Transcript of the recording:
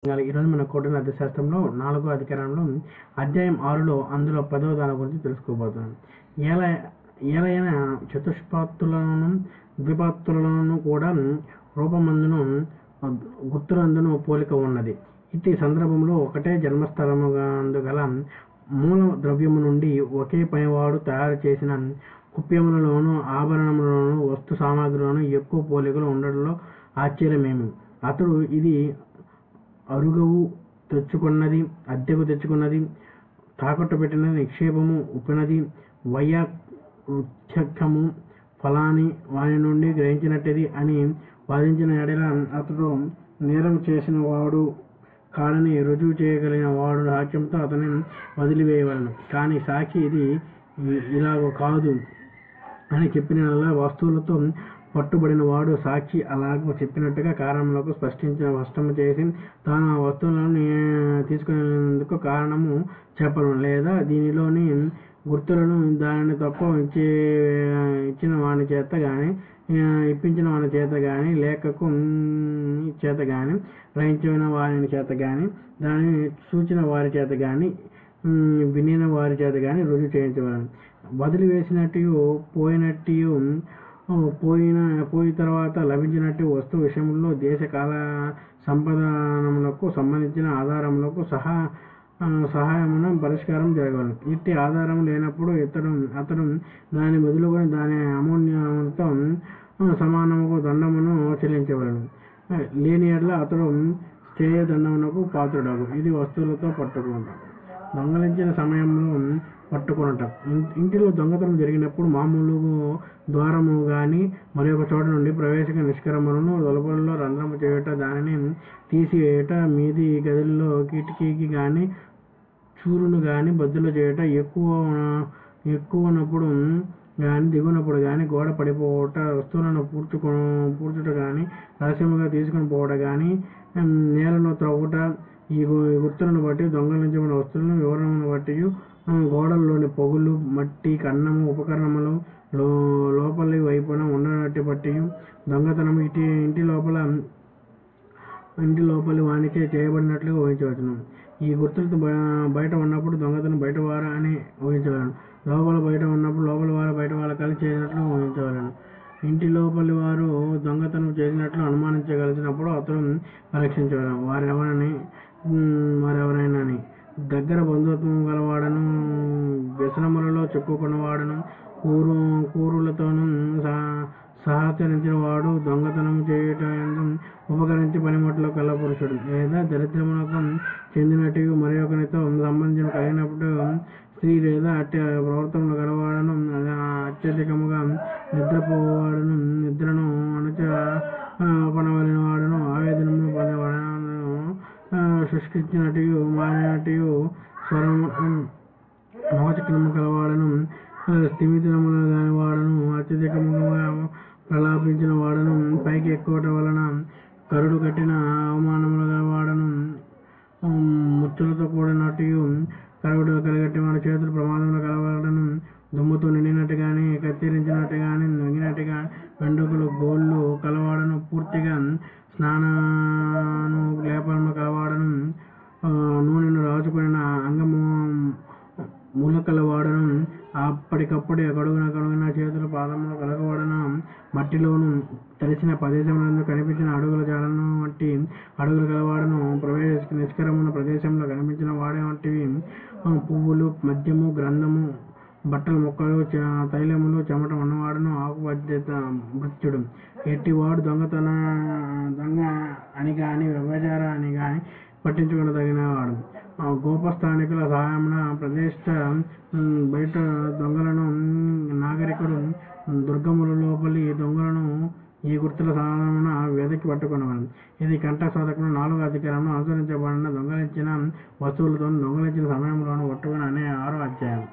ఈరోజు మన కోటన అర్థశాస్త్రంలో 4వ అధికారంలో అధ్యాయం 6లో అందులో 10వ దాని గురించి తెలుసుకోబోతున్నాం. ఏలైన చతుష్పాత్తులను ద్విపాత్తులను కూడా రూపమందును గుర్తులందును పోలిక ఉన్నది. ఇట్టి సందర్భంలో ఒకటే జన్మస్థలమునందు గల మూల ద్రవ్యము నుండి ఒకే పనివాడు తయారు చేసిన కుప్యములలోను ఆభరణములలోను వస్తు సామాగ్రిలోను ఎక్కువ పోలికలు ఉండడంలో ఆశ్చర్యమేమి? అతడు ఇది అరుగవు తెచ్చుకున్నది, అద్దెకు తెచ్చుకున్నది, తాకట్టు పెట్టినది, నిక్షేపము ఉప్పినది, వృత్యము ఫలాని వాని నుండి గ్రహించినట్టిది అని వాదించిన ఎడల అతడు నేరం చేసిన వాడు కాడని రుజువు చేయగలిగిన వాడు సాక్ష్యంతో అతని వదిలివేయవలను. కానీ సాక్షి ఇది ఇలాగ కాదు అని చెప్పిన వస్తువులతో పట్టుబడిన వాడు సాక్షి అలాగ చెప్పినట్టుగా కారణములకు స్పష్టము చేసి తాను ఆ వస్తువులను తీసుకునేందుకు కారణము చెప్పను, లేదా దీనిలోని గుర్తులను దానిని తక్కువ ఇచ్చిన వాని చేత కానీ ఇప్పించిన వాని చేత కానీ లేఖకు చేత కానీ గ్రహించిన వారి చేత కానీ దానిని సూచిన వారి చేత కానీ వినిన వారి చేత కానీ రుజువు చేయించవలను. వదిలివేసినట్టు పోయిన తర్వాత లభించినట్టు వస్తువు విషయంలో దేశకాల సంపాదనములకు సంబంధించిన ఆధారములకు సహాయమున పరిష్కారం జరగవలను. ఇట్టి ఆధారం లేనప్పుడు అతడు దాని బదులుకొని దాని అమూల్యముతో సమానముకు దండమును చెల్లించవలను. లేని ఎడల అతడు స్థేయ దండమునకు పాత్రుడగు. ఇది వస్తువులతో పట్టుకుంటాం. దొంగలించిన సమయంలో పట్టుకొనటం. ఇంటిలో దొంగతనం జరిగినప్పుడు మామూలు ద్వారము గాని మరి ఒక చోట నుండి ప్రవేశిక నిష్క్రమణను లోపలలో రంధ్రము చేయుట, దానిని తీసివేయుట, మీది గదుల్లో కిటికీకి గాని చూరును గాని బద్దులు చేయుట, ఎక్కువనప్పుడు గాని దిగునప్పుడు గాని గోడ పడిపోవట, వస్తువులను పూడ్చుట గాని రహస్యముగా తీసుకుని పోవట గాని నేలను త్రవ్వుట, ఈ గుర్తులను బట్టి దొంగలించబడిన వస్తువులను వివరణను బట్టి గోడల్లోని పొగులు, మట్టి, కన్నము, ఉపకరణములు లోపలి వైపున ఉండనట్టు బట్టి దొంగతనము ఇంటి లోపలి వానికే చేయబడినట్లుగా ఊహించవచ్చును. ఈ గుర్తులతో బయట ఉన్నప్పుడు దొంగతనం బయట వారు అని ఊహించవలను. లోపల బయట ఉన్నప్పుడు లోపల వారు బయట వాళ్ళ కలిసి చేసినట్లు ఊహించవలను. ఇంటి లోపలి వారు దొంగతనం చేసినట్లు అనుమానించగలిగినప్పుడు అతను పరీక్షించవలను. వారెవరైనా దగ్గర బంధుత్వం గలవాడను, వ్యసనములలో చిక్కుకున్నవాడను, కూరులతోనూ సహచరించిన వాడు, దొంగతనం చేయుట ఉపకరించి పనిముట్లు కల పురుషుడు, లేదా దరిద్రమునకు చెందినట్టు మరి ఒకరితో సంబంధం కలిగినప్పుడు స్త్రీ, లేదా అట్టి ప్రవర్తనలు గలవాడను, అత్యధికముగా నిద్రపోవాడను, నిద్రను పనవలిన వాడను, ఆవేదనము పొందేవాడను, శుష్కించినట్టు మారినట్టు స్వరము మోచకము కలవాడను, స్థిమితములు కాని వాడను, అత్యధికముగా ప్రలాపించిన వాడను, పైకి ఎక్కువట వలన కరుడు కట్టిన అవమానములు గలవాడను, ముచ్చులతో కూడినట్టు కరుగుడు కలిగట్టి వాడి చేతులు ప్రమాదంలో కలవాడను, దుమ్ముతో నిండినట్టు కానీ కత్తిరించినట్టు కానీ వంగినట్టు కానీ వెంట్రుకలు గోళ్ళు కలవాడను, పూర్తిగా స్నానము లేపనము కలవాడను, నూనెను రాచుకుని అంగము ములకలవాడను, అప్పటికప్పుడే కడుగున చేతులు పాదములు కలగవాడను, మట్టిలోను తడిసిన ప్రదేశములందు కనిపించిన అడుగుల జాడను వంటి అడుగులు కలవాడను, నిష్కరమున ప్రదేశంలో కనిపించిన వాడే వంటివి పువ్వులు, మద్యము, గ్రంథము, బట్టలు, మొక్కలు, తైలములు, చెమట ఉన్నవాడును, మృత్యుడు. ఎట్టివాడు దొంగ అని గాని వ్యభిచార అని గాని పట్టించుకునదగినవాడు. గోపస్థానికుల సహాయమున ప్రదేశ బయట దొంగలను, నాగరికుడు దుర్గముల లోపలి దొంగలను ఈ గుర్తుల సాధనమున వెదకి పట్టుకునవలను. ఇది కంఠశోధకుడు 4వ అధికారంలో అనుసరించబడిన దొంగలించిన వస్తువులతో దొంగలించిన సమయంలోను పట్టుకుని అనే 6వ అధ్యాయం.